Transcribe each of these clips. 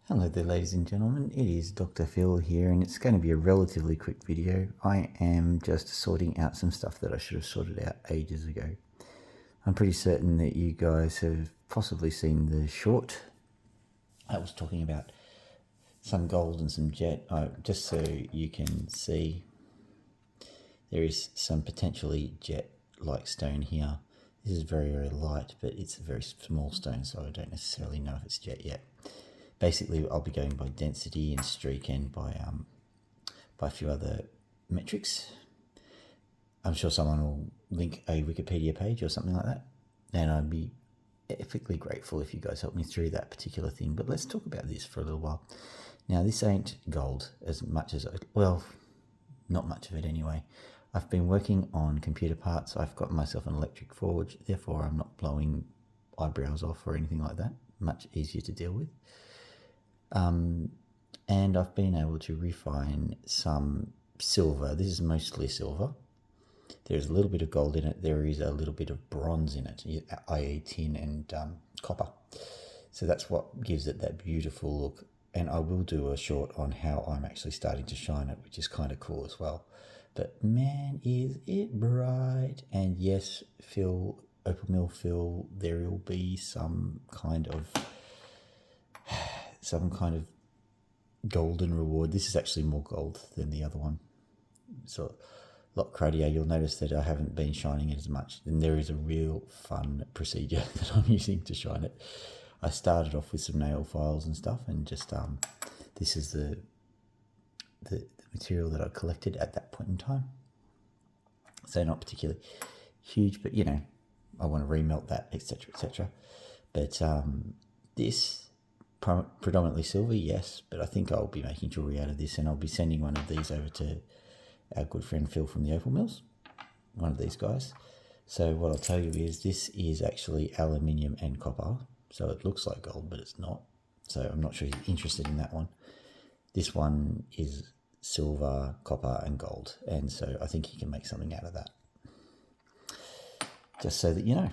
Hello there, ladies and gentlemen. It is Dr. Phil here, and it's going to be a relatively quick video. I am just sorting out some stuff that I should have sorted out ages ago. I'm pretty certain that you guys have possibly seen the short. I was talking about some gold and some jet. Just so you can see, there is some potentially jet-like stone here. This is very, very light, but it's a very small stone, so I don't necessarily know if it's jet yet. Basically, I'll be going by density and streak and by a few other metrics. I'm sure someone will link a Wikipedia page or something like that, and I'd be epically grateful if you guys help me through that particular thing. But let's talk about this for a little while. Now, this ain't gold as much as, well, not much of it anyway. I've been working on computer parts. I've got myself an electric forge, therefore I'm not blowing eyebrows off or anything like that. Much easier to deal with. And I've been able to refine some silver. This is mostly silver. There's a little bit of gold in it. There is a little bit of bronze in it, i.e. tin and copper. So that's what gives it that beautiful look. And I will do a short on how I'm actually starting to shine it, which is kind of cool as well. But man, is it bright. And yes, Phil, Opal Mill Phil, there will be some kind of golden reward. This is actually more gold than the other one. So a lot cruddier. You'll notice that I haven't been shining it as much. And there is a real fun procedure that I'm using to shine it. I started off with some nail files and stuff, and just this is the material that I collected at that point in time. So not particularly huge, but you know, I want to remelt that, etc., etc. But this predominantly silver, yes, but I think I'll be making jewelry out of this, and I'll be sending one of these over to our good friend Phil from the Opal Mills, one of these guys. So what I'll tell you is this is actually aluminium and copper, so it looks like gold, but it's not. So I'm not sure he's interested in that one. This one is silver, copper, and gold, and so I think he can make something out of that. Just so that you know.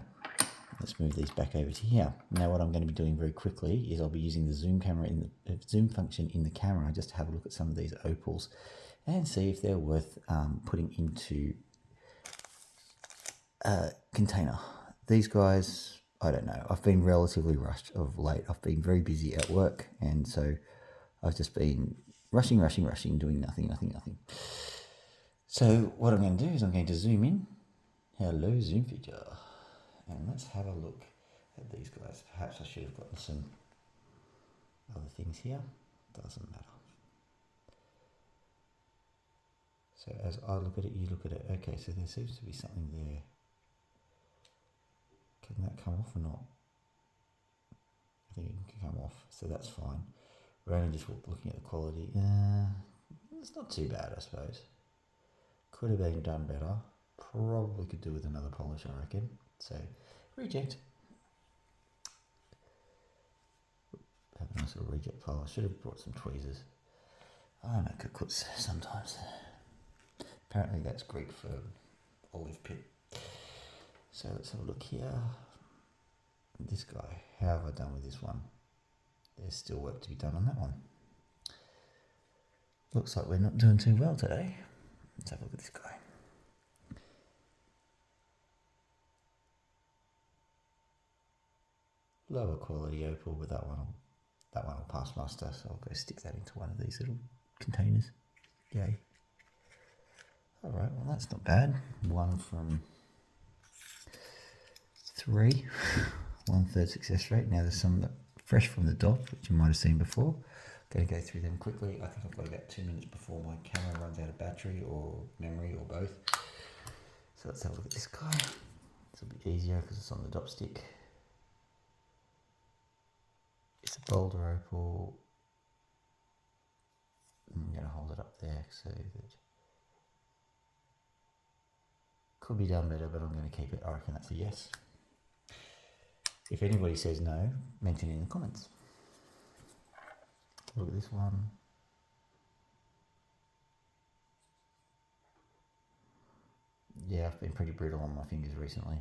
Let's move these back over to here. Now what I'm going to be doing very quickly is I'll be using the zoom camera in the zoom function in the camera just to have a look at some of these opals and see if they're worth putting into a container. These guys, I don't know. I've been relatively rushed of late. I've been very busy at work, and so I've just been rushing, doing nothing. So what I'm going to do is I'm going to zoom in. Hello, zoom feature. And let's have a look at these guys. Perhaps I should have gotten some other things here. Doesn't matter. So as I look at it, you look at it. Okay, so there seems to be something there. Can that come off or not? I think it can come off, so that's fine. We're only just looking at the quality. It's not too bad, I suppose. Could have been done better. Probably could do with another polish, I reckon. So, reject. Have a nice little reject file. I should have brought some tweezers. I make cuts sometimes. Apparently that's Greek for olive pit. So let's have a look here. This guy, how have I done with this one? There's still work to be done on that one. Looks like we're not doing too well today. Let's have a look at this guy. Lower quality opal, but that one will pass muster, so I'll go stick that into one of these little containers. Yay. Alright, well that's not bad. 1 from 3. 1/3 success rate. Now there's some fresh from the dock, which you might have seen before. Going to go through them quickly. I think I've got about 2 minutes before my camera runs out of battery or memory or both. So let's have a look at this guy. It's a bit easier because it's on the dop stick. It's a boulder opal. I'm going to hold it up there so that could be done better, but I'm going to keep it. I reckon that's a yes. If anybody says no, mention it in the comments. Look at this one. Yeah, I've been pretty brittle on my fingers recently.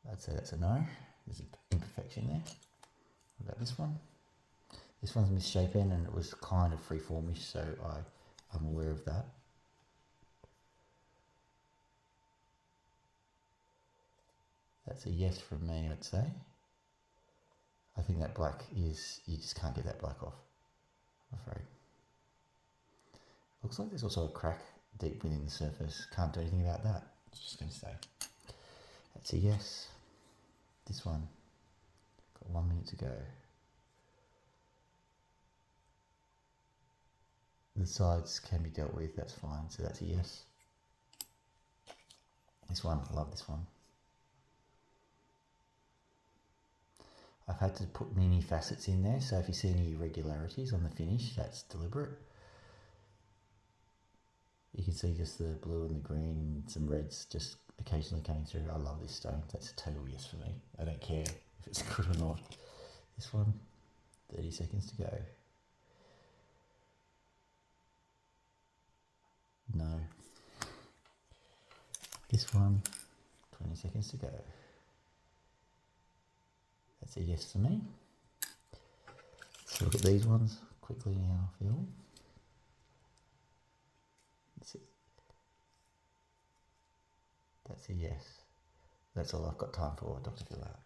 I'd say that's a no. There's an imperfection there. this one. This one's misshapen and it was kind of freeformish, so I'm aware of that. That's a yes from me, I'd say. I think that black is, you just can't get that black off, I'm afraid. Looks like there's also a crack deep within the surface. Can't do anything about that. Just going to say. That's a yes. This one. Got 1 minute to go. The sides can be dealt with, that's fine. So that's a yes. This one, I love this one. I've had to put mini facets in there, so if you see any irregularities on the finish, that's deliberate. You can see just the blue and the green and some reds just occasionally coming through. I love this stone. That's a total yes for me. I don't care if it's good or not. This one, 30 seconds to go. No. This one, 20 seconds to go. That's a yes for me. Let's look at these ones quickly now, Phil. That's a yes. That's all I've got time for, Dr. Phil out.